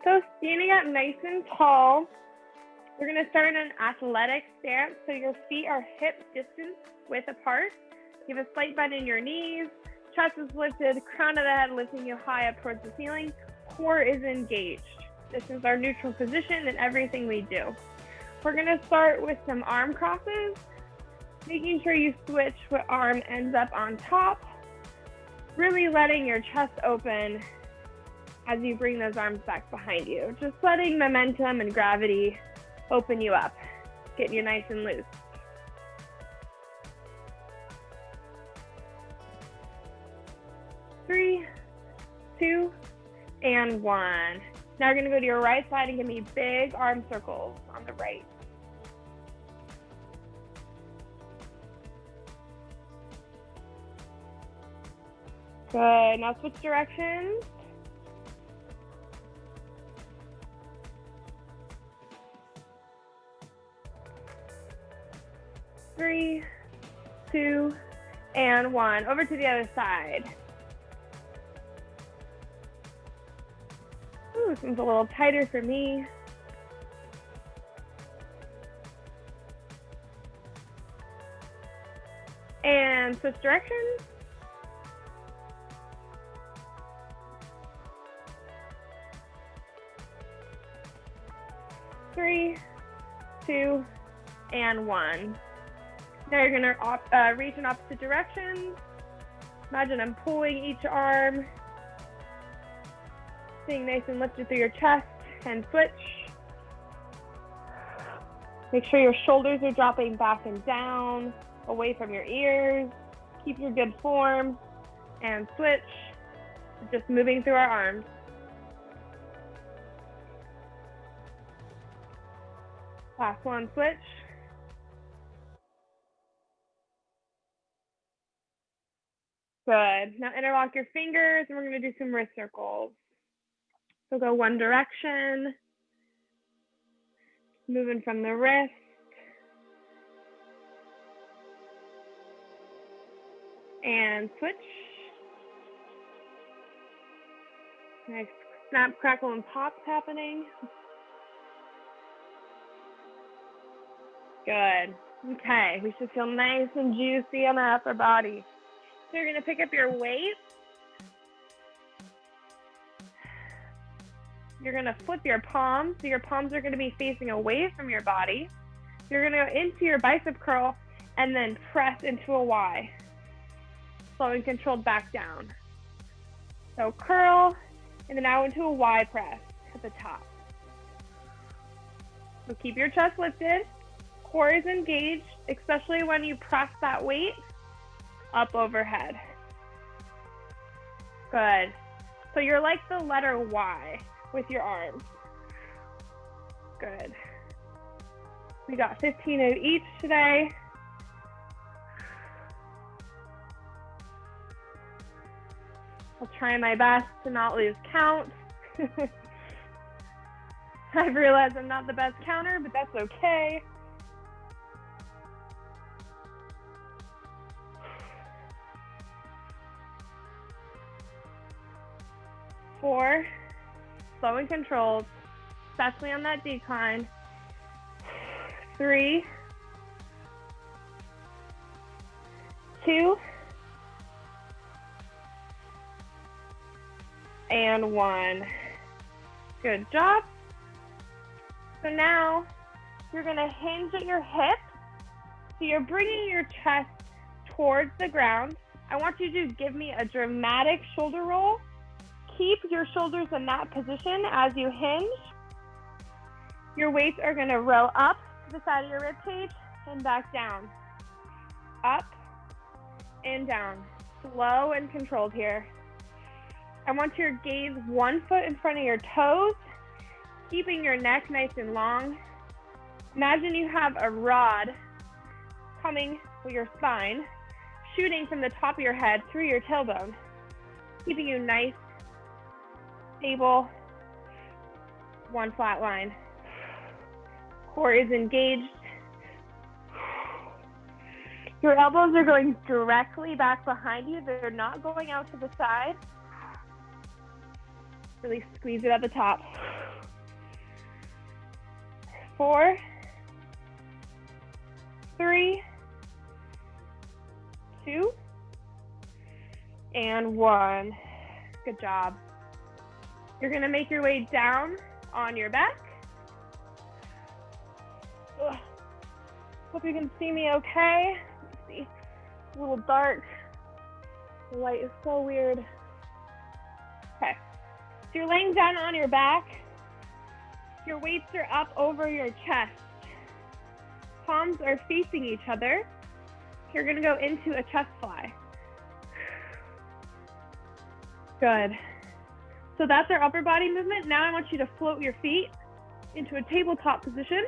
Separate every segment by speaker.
Speaker 1: So standing up nice and tall, we're going to start in an athletic stance. So your feet are hip distance width apart. You have a slight bend in your knees, chest is lifted, crown of the head lifting you high up towards the ceiling, core is engaged. This is our neutral position in everything we do. We're going to start with some arm crosses, making sure you switch what arm ends up on top, really letting your chest open as you bring those arms back behind you. Just letting momentum and gravity open you up, getting you nice and loose. Three, two, and one. Now you're gonna go to your right side and give me big arm circles on the right. Good, now switch directions. Three, two, and one. Over to the other side. Ooh, this one's a little tighter for me. And switch directions. Three, two, and one. Now you're gonna reach in opposite directions. Imagine I'm pulling each arm, staying nice and lifted through your chest, and switch. Make sure your shoulders are dropping back and down, away from your ears. Keep your good form, and switch. Just moving through our arms. Last one, switch. Good. Now interlock your fingers and we're going to do some wrist circles. So go one direction, moving from the wrist. And switch. Nice snap, crackle, and pops happening. Good. Okay, we should feel nice and juicy on the upper body. So you're going to pick up your weight. You're going to flip your palms. So your palms are going to be facing away from your body. You're going to go into your bicep curl and then press into a Y. Slow and controlled back down. So curl and then now into a Y press at the top. So keep your chest lifted. Core is engaged, especially when you press that weight up overhead. Good. So you're like the letter Y with your arms. Good. We got 15 of each today. I'll try my best to not lose count. I've realized I'm not the best counter, but that's okay. Four, slow and controlled, especially on that decline. Three, two, and one. Good job. So now you're going to hinge at your hip. So you're bringing your chest towards the ground. I want you to give me a dramatic shoulder roll. Keep your shoulders in that position as you hinge. Your weights are going to roll up to the side of your rib cage and back down. Up and down. Slow and controlled here. I want your gaze 1 foot in front of your toes, keeping your neck nice and long. Imagine you have a rod coming with your spine, shooting from the top of your head through your tailbone, keeping you nice, stable, one flat line. Core is engaged. Your elbows are going directly back behind you. They're not going out to the side. Really squeeze it at the top. 4, 3, 2, and 1. Good job. You're going to make your way down on your back. Ugh. Hope you can see me okay. Let's see. It's a little dark. The light is so weird. Okay. So you're laying down on your back. Your weights are up over your chest. Palms are facing each other. You're going to go into a chest fly. Good. So that's our upper body movement. Now I want you to float your feet into a tabletop position.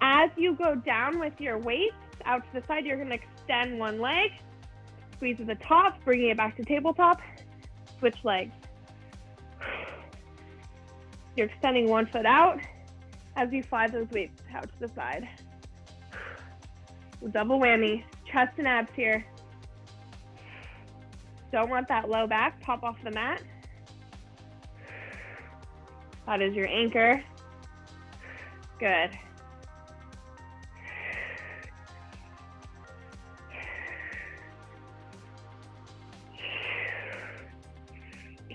Speaker 1: As you go down with your weights out to the side, you're going to extend one leg, squeeze at the top, bringing it back to tabletop, switch legs. You're extending one foot out as you fly those weights out to the side. Double whammy, chest and abs here. Don't want that low back, pop off the mat. That is your anchor. Good.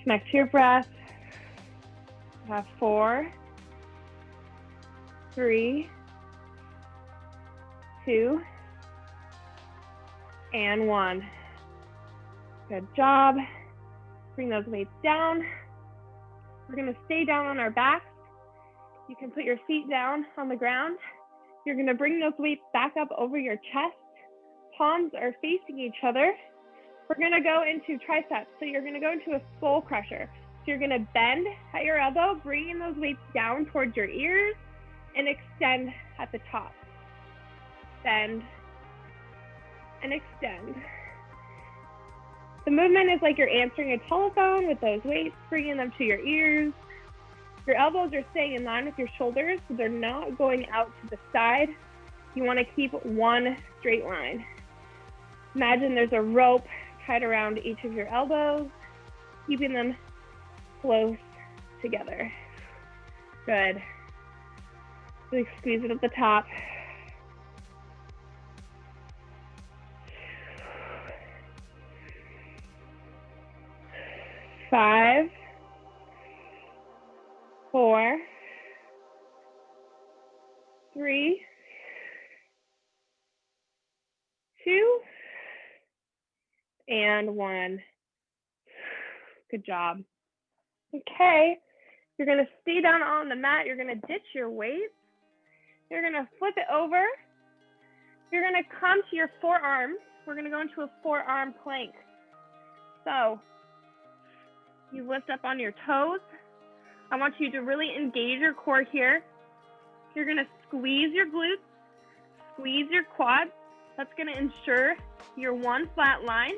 Speaker 1: Connect to your breath. 4, 3, 2, and 1. Good job. Bring those weights down. We're going to stay down on our backs. You can put your feet down on the ground. You're going to bring those weights back up over your chest. Palms are facing each other. We're going to go into triceps. So you're going to go into a skull crusher. So you're going to bend at your elbow, bringing those weights down towards your ears, and extend at the top. Bend and extend. The movement is like you're answering a telephone with those weights, bringing them to your ears. Your elbows are staying in line with your shoulders, so they're not going out to the side. You want to keep one straight line. Imagine there's a rope tied around each of your elbows, keeping them close together. Good. Really squeeze it at the top. 5, 4, 3, 2, and 1. Good job. Okay, you're going to stay down on the mat. You're going to ditch your weights. You're going to flip it over. You're going to come to your forearms. We're going to go into a forearm plank. So you lift up on your toes. I want you to really engage your core here. You're going to squeeze your glutes, squeeze your quads. That's going to ensure you're one flat line.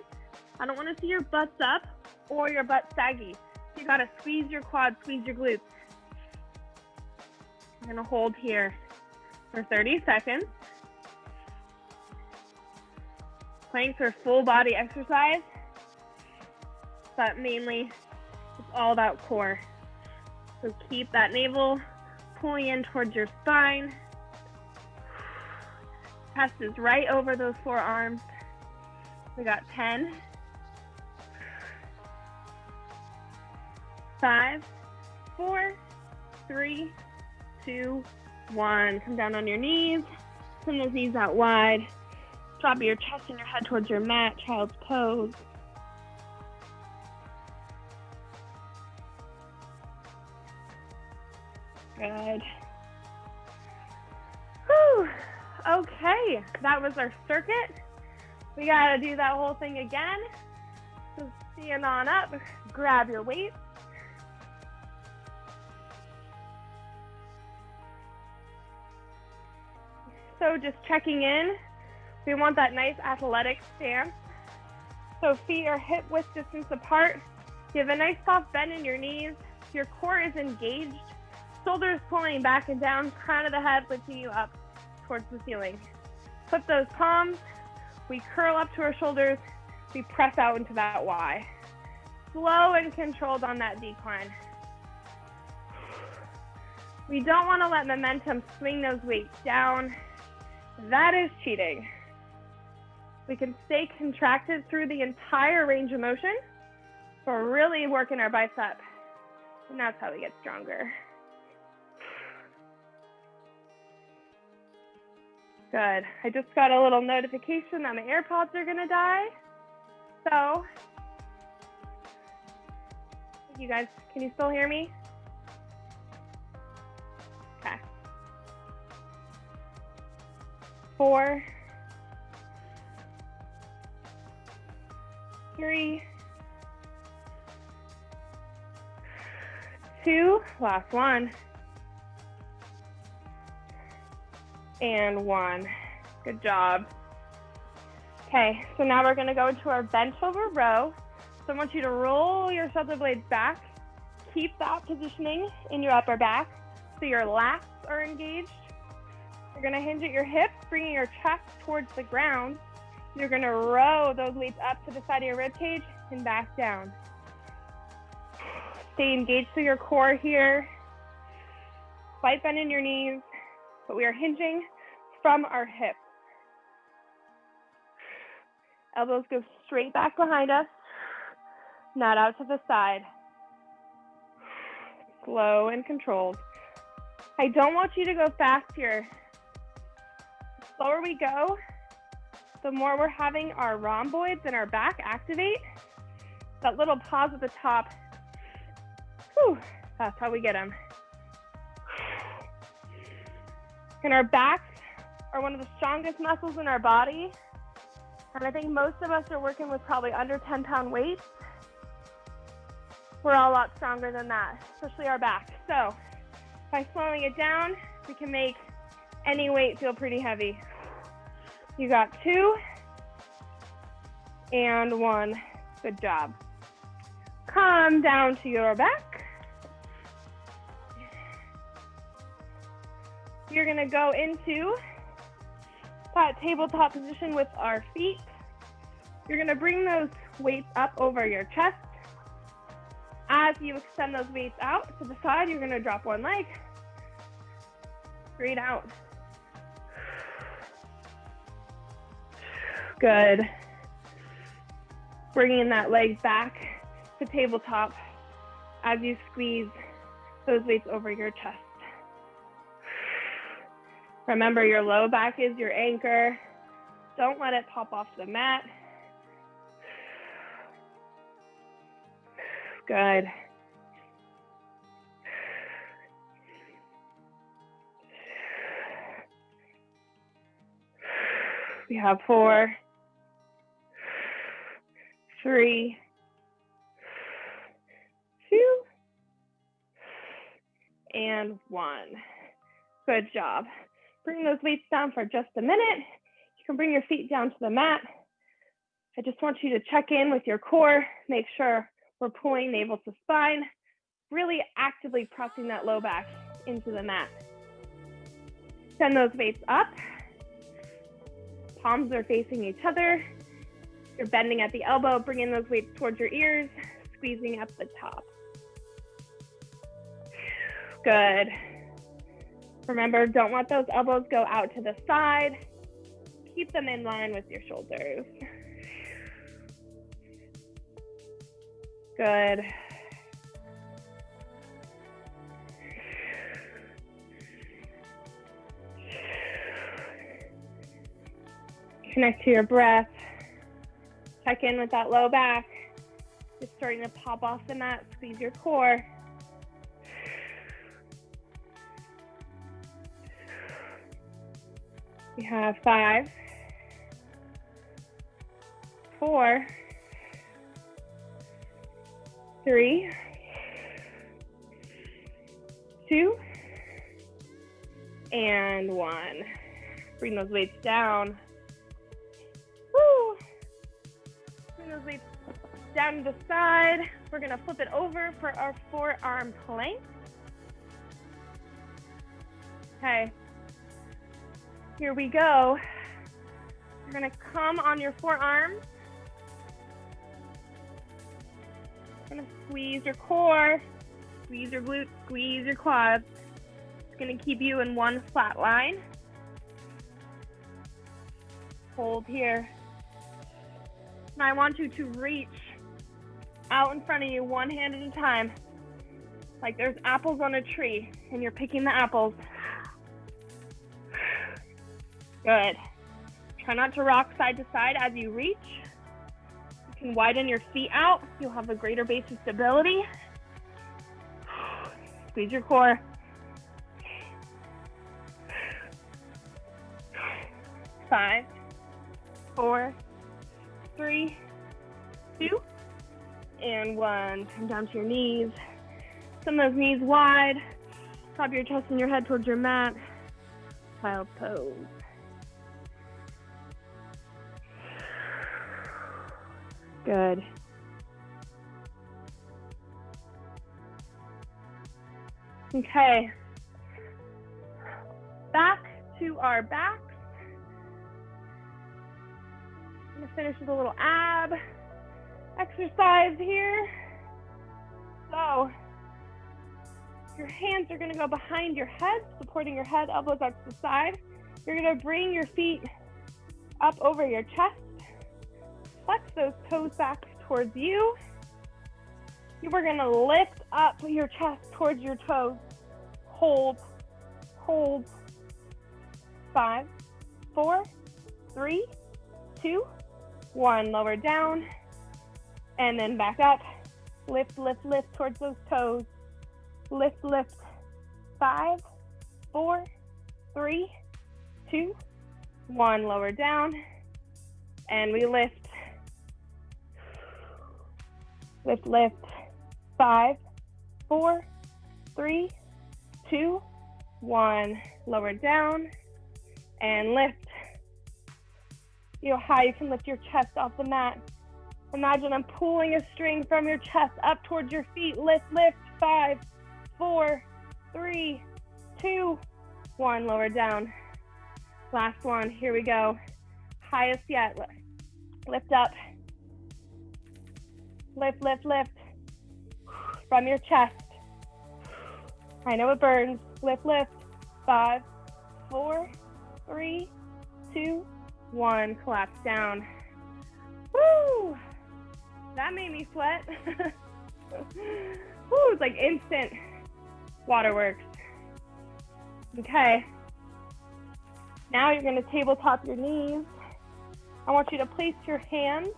Speaker 1: I don't want to see your butts up or your butt saggy. You got to squeeze your quads, squeeze your glutes. I'm going to hold here for 30 seconds. Planks are full body exercise, but mainly it's all about core. So keep that navel pulling in towards your spine. Chest is right over those forearms. We got 10, 5, 4, 3, 2, 1. Come down on your knees. Send those knees out wide. Drop your chest and your head towards your mat, child's pose. Good. Whew. Okay, that was our circuit. We gotta do that whole thing again. So stand on up, grab your weights. So just checking in, we want that nice athletic stance. So feet are hip width distance apart. You have a nice soft bend in your knees. Your core is engaged. Shoulders pulling back and down, crown of the head lifting you up towards the ceiling. Flip those palms. We curl up to our shoulders. We press out into that Y. Slow and controlled on that decline. We don't want to let momentum swing those weights down. That is cheating. We can stay contracted through the entire range of motion. So we're really working our bicep. And that's how we get stronger. Good. I just got a little notification that my AirPods are gonna die. So, you guys, can you still hear me? Okay. 4, 3, 2, last one, and 1. Good job. Okay, so now we're gonna go into our bench over row. So I want you to roll your shoulder blades back. Keep that positioning in your upper back so your lats are engaged. You're gonna hinge at your hips, bringing your chest towards the ground. You're gonna row those weights up to the side of your rib cage and back down. Stay engaged through your core here. Slight bend in your knees, but we are hinging from our hips. Elbows go straight back behind us, not out to the side. Slow and controlled. I don't want you to go fast here. The slower we go, the more we're having our rhomboids and our back activate. That little pause at the top, whew, that's how we get them. And our backs are one of the strongest muscles in our body. And I think most of us are working with probably under 10-pound weights. We're all a lot stronger than that, especially our back. So by slowing it down, we can make any weight feel pretty heavy. You got 2 and 1. Good job. Come down to your back. You're gonna go into that tabletop position with our feet. You're gonna bring those weights up over your chest. As you extend those weights out to the side, you're gonna drop one leg. Straight out. Good. Bringing that leg back to tabletop as you squeeze those weights over your chest. Remember, your low back is your anchor. Don't let it pop off the mat. Good. We have 4, 3, 2, and 1. Good job. Bring those weights down for just a minute. You can bring your feet down to the mat. I just want you to check in with your core, make sure we're pulling navel to spine, really actively pressing that low back into the mat. Send those weights up. Palms are facing each other. You're bending at the elbow, bringing those weights towards your ears, squeezing up the top. Good. Remember, don't let those elbows go out to the side. Keep them in line with your shoulders. Good. Connect to your breath. Check in with that low back. Just starting to pop off the mat, squeeze your core. We have 5, 4, 3, 2, and 1. Bring those weights down. Woo! Bring those weights down to the side. We're gonna flip it over for our forearm plank. Okay. Here we go. You're gonna come on your forearms. You're gonna squeeze your core, squeeze your glutes, squeeze your quads. going to keep you in one flat line. Hold here. And I want you to reach out in front of you, one hand at a time. Like there's apples on a tree and you're picking the apples. Good. Try not to rock side to side as you reach. You can widen your feet out. You'll have a greater base of stability. Squeeze your core. 5, 4, 3, 2, and 1. Come down to your knees. Send those knees wide. Drop your chest and your head towards your mat. Child's pose. Good. Okay. Back to our backs. I'm going to finish with a little ab exercise here. So, your hands are going to go behind your head, supporting your head, elbows out to the side. You're going to bring your feet up over your chest. Flex those toes back towards you. You are going to lift up your chest towards your toes. Hold, hold. 5, 4, 3, 2, 1. Lower down and then back up. Lift, lift, lift towards those toes. Lift, lift. 5, 4, 3, 2, 1. Lower down and we lift. Lift, lift. 5, 4, 3, 2, 1. Lower down and lift. You know how you can lift your chest off the mat. Imagine I'm pulling a string from your chest up towards your feet. Lift, lift. 5, 4, 3, 2, 1. Lower down. Last one. Here we go. Highest yet. Lift up. Lift, lift, lift. From your chest. I know it burns. Lift, lift. 5, 4, 3, 2, 1. Collapse down. Woo! That made me sweat. Woo, it's like instant waterworks. Okay. Now you're going to tabletop your knees. I want you to place your hands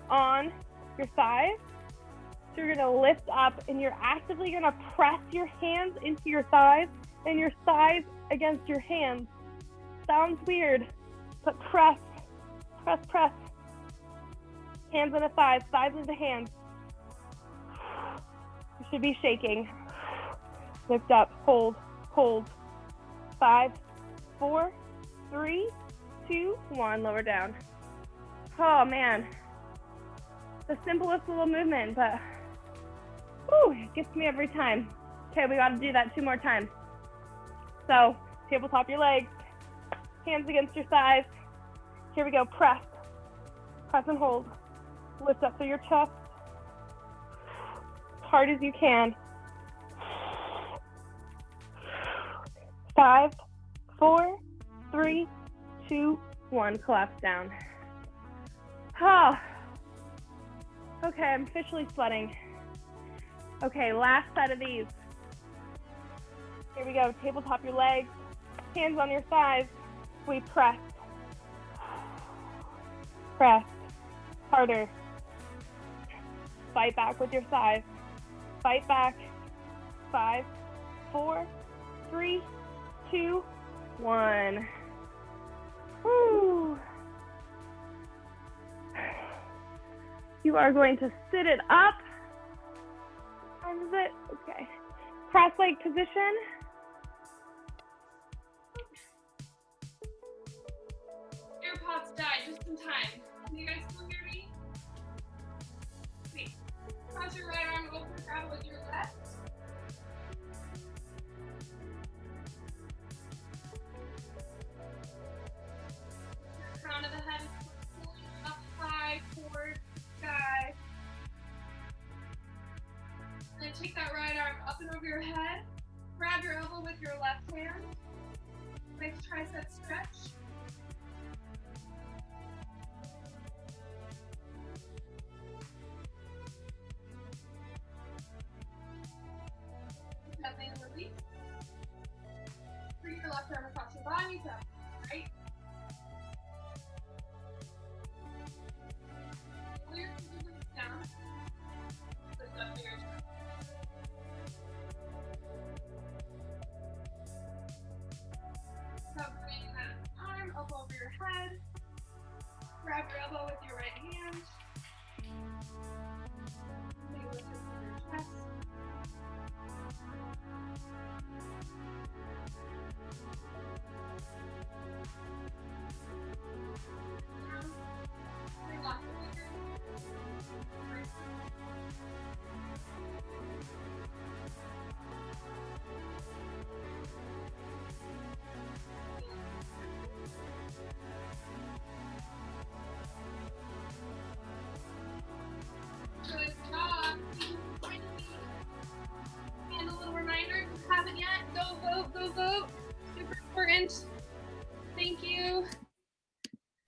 Speaker 1: on your thighs. So you're going to lift up and you're actively going to press your hands into your thighs and your thighs against your hands. Sounds weird, but press, press, press. Hands on the thighs, thighs into hands. You should be shaking. Lift up, hold, hold. 5, 4, 3, 2, 1. Lower down. Oh man, the simplest little movement, but whew, it gets me every time. Okay, we got to do that 2 more times. So, tabletop your legs, hands against your thighs. Here we go, press. Press and hold. Lift up through your chest. As hard as you can. 5, 4, 3, 2, 1. Collapse down. Oh. Okay, I'm officially sweating. Okay, last set of these. Here we go. Tabletop your legs. Hands on your thighs. We press. Press. Harder. Fight back with your thighs. Fight back. 5, 4, 3, 2, 1. Woo. You are going to sit it up. How is it? Okay. Cross leg position.
Speaker 2: AirPods died just in time. Can you guys still hear me? Wait. Cross your right arm over, grab it with your left. Your crown of the head is pulling up high towards the sky. And then take that right arm up and over your head. Grab your elbow with your your left hand. Nice tricep stretch.